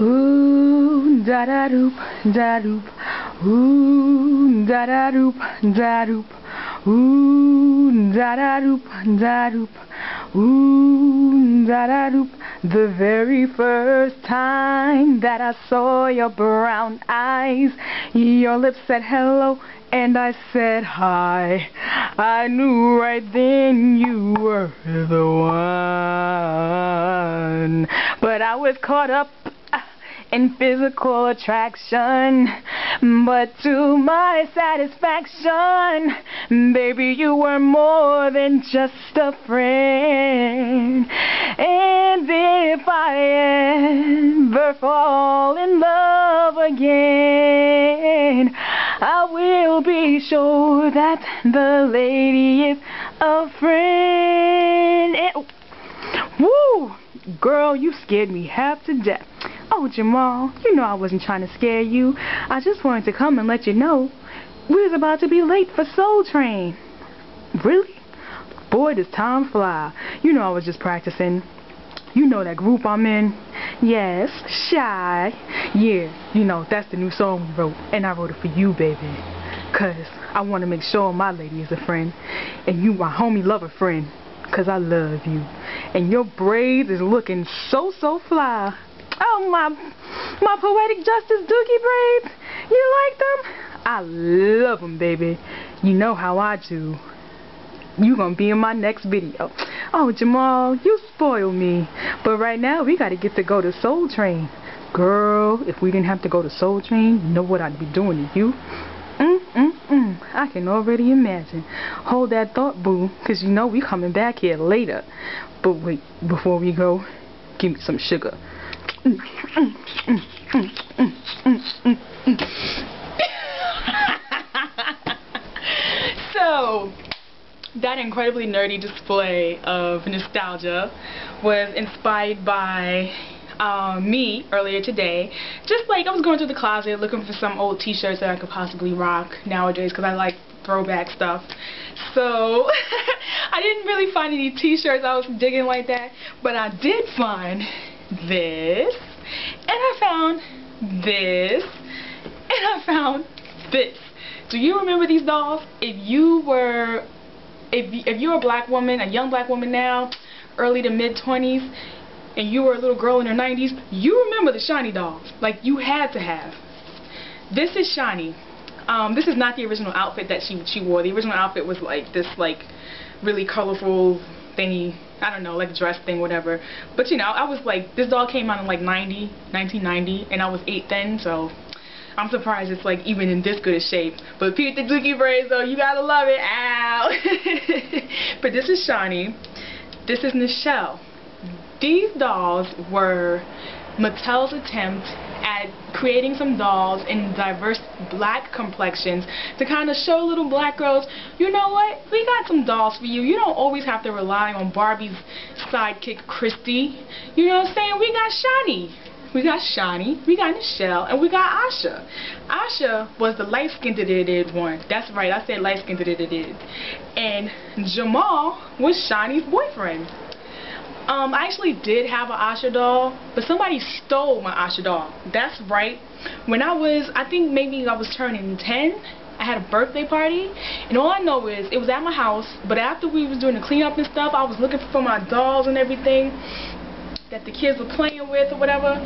Ooh, da da doop, da doop. Ooh, da da doop, da doop. Ooh, da da doop, da doop. Ooh, da da doop. The very first time that I saw your brown eyes, your lips said hello, and I said hi. I knew right then you were the one. But I was caught up in physical attraction, but to my satisfaction, baby, you were more than just a friend. And if I ever fall in love again, I will be sure that the lady is a friend. And, woo! Girl, you scared me half to death. Oh, Jamal, you know I wasn't trying to scare you. I just wanted to come and let you know we was about to be late for Soul Train. Really? Boy, does time fly. You know I was just practicing. You know that group I'm in? Yes, Shy. Yeah, you know, that's the new song we wrote. And I wrote it for you, baby. 'Cause I want to make sure my lady is a friend. And you my homie lover friend. 'Cause I love you. And your braids is looking so fly. Oh, my poetic justice dookie braids. You like them? I love them, baby. You know how I do. You gonna be in my next video. Oh, Jamal, you spoil me. But right now, we gotta get to go to Soul Train. Girl, if we didn't have to go to Soul Train, you know what I'd be doing to you? I can already imagine. Hold that thought, boo, 'cause you know we coming back here later. But wait, before we go, give me some sugar. So, that incredibly nerdy display of nostalgia was inspired by me earlier today. Just like I was going through the closet looking for some old t-shirts that I could possibly rock nowadays because I like throwback stuff. So I didn't really find any t-shirts I was digging like that, but I did find this, and I found this, and I found this. Do you remember these dolls? If you're a black woman, a young black woman now, early to mid 20s, and you were a little girl in her 90s, you remember the Shani dolls. Like, you had to have. This is Shani. This is not the original outfit that she wore. The original outfit was like this, like, really colorful thingy. I don't know, like dress thing, whatever. But you know, I was like, this doll came out in like 1990, and I was 8 then, so I'm surprised it's like even in this good a shape. But Pete the Dookie braids though, you gotta love it. Ow! But this is Shani. This is Nichelle. These dolls were Mattel's attempt at creating some dolls in diverse black complexions to kind of show little black girls, you know what, we got some dolls for you. You don't always have to rely on Barbie's sidekick Christy. You know what I'm saying? We got Shani. We got Shani, we got Nichelle, and we got Asha. Asha was the light-skinned one. That's right, I said light-skinned. And Jamal was Shani's boyfriend. I actually did have an Asha doll, but somebody stole my Asha doll. That's right. When I think maybe I was turning 10, I had a birthday party, and all I know is it was at my house, but after we was doing the cleanup and stuff, I was looking for my dolls and everything that the kids were playing with or whatever.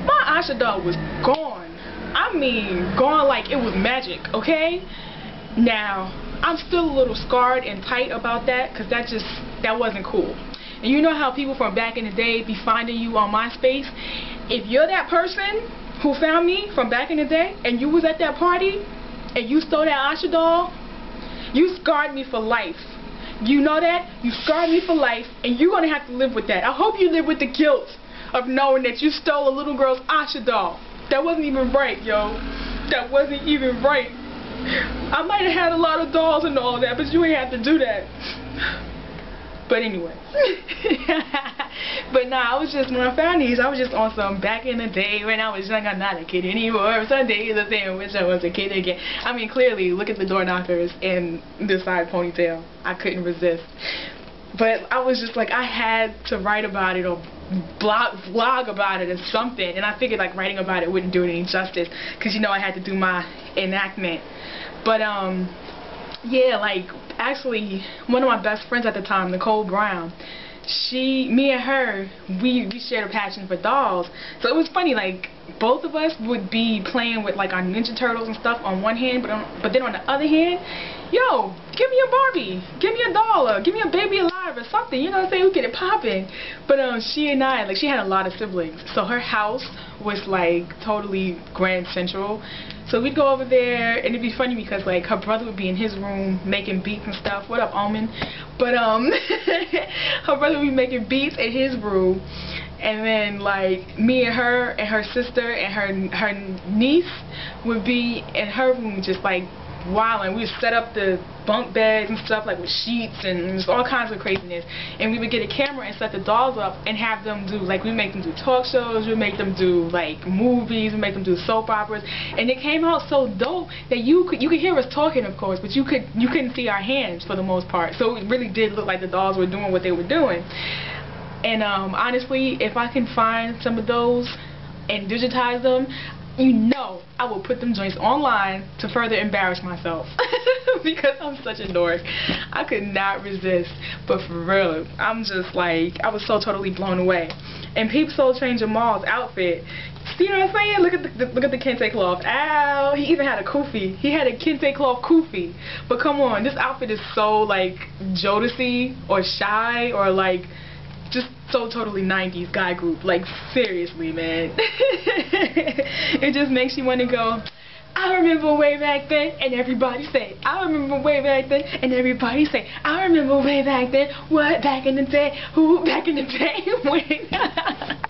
My Asha doll was gone. I mean, gone like it was magic, okay? Now, I'm still a little scarred and tight about that, because that wasn't cool. And you know how people from back in the day be finding you on MySpace? If you're that person who found me from back in the day, and you was at that party, and you stole that Asha doll, you scarred me for life. You know that? You scarred me for life, and you're going to have to live with that. I hope you live with the guilt of knowing that you stole a little girl's Asha doll. That wasn't even right, yo. That wasn't even right. I might have had a lot of dolls and all that, but you ain't have to do that. But anyway. But nah, I was just, when I found these, I was just on some back in the day when I was young. I'm not a kid anymore. Some days I say I wish I was a kid again. I mean, clearly, look at the door knockers and the side ponytail. I couldn't resist. But I was just like, I had to write about it or vlog about it or something, and I figured like writing about it wouldn't do it any justice, because you know I had to do my enactment. But yeah, like actually one of my best friends at the time, Nicole Brown, me and her, we shared a passion for dolls. So it was funny, like both of us would be playing with like our Ninja Turtles and stuff on one hand, but then on the other hand, yo, give me a Barbie, give me a doll, or give me a Baby Alive or something, you know what I'm saying, we get it popping. But she and I, like, she had a lot of siblings, so her house was like totally Grand Central. So we'd go over there, and it'd be funny because like her brother would be in his room making beats and stuff. What up, Almond? But her brother would be making beats in his room, and then like me and her sister and her niece would be in her room just like wilding. We would set up the bunk beds and stuff like with sheets and just all kinds of craziness, and we would get a camera and set the dolls up and have them do, like, we make them do talk shows, we make them do like movies, we make them do soap operas, and it came out so dope that you could hear us talking, of course, but you couldn't see our hands for the most part, so it really did look like the dolls were doing what they were doing. And honestly, if I can find some of those and digitize them, you know I will put them joints online to further embarrass myself because I'm such a dork. I could not resist, but for real, I'm just like, I was so totally blown away. And Peep Soul Train Jamal's outfit, see what I'm saying? Look at the kente cloth. Ow! He even had a kufi. He had a kente cloth kufi. But come on, this outfit is so like Jodeci or Shy or like just so totally 90s guy group. Like, seriously, man. It just makes you want to go, I remember way back then, and everybody say, I remember way back then, and everybody say, I remember way back then. What? Back in the day? Who? Back in the day? When?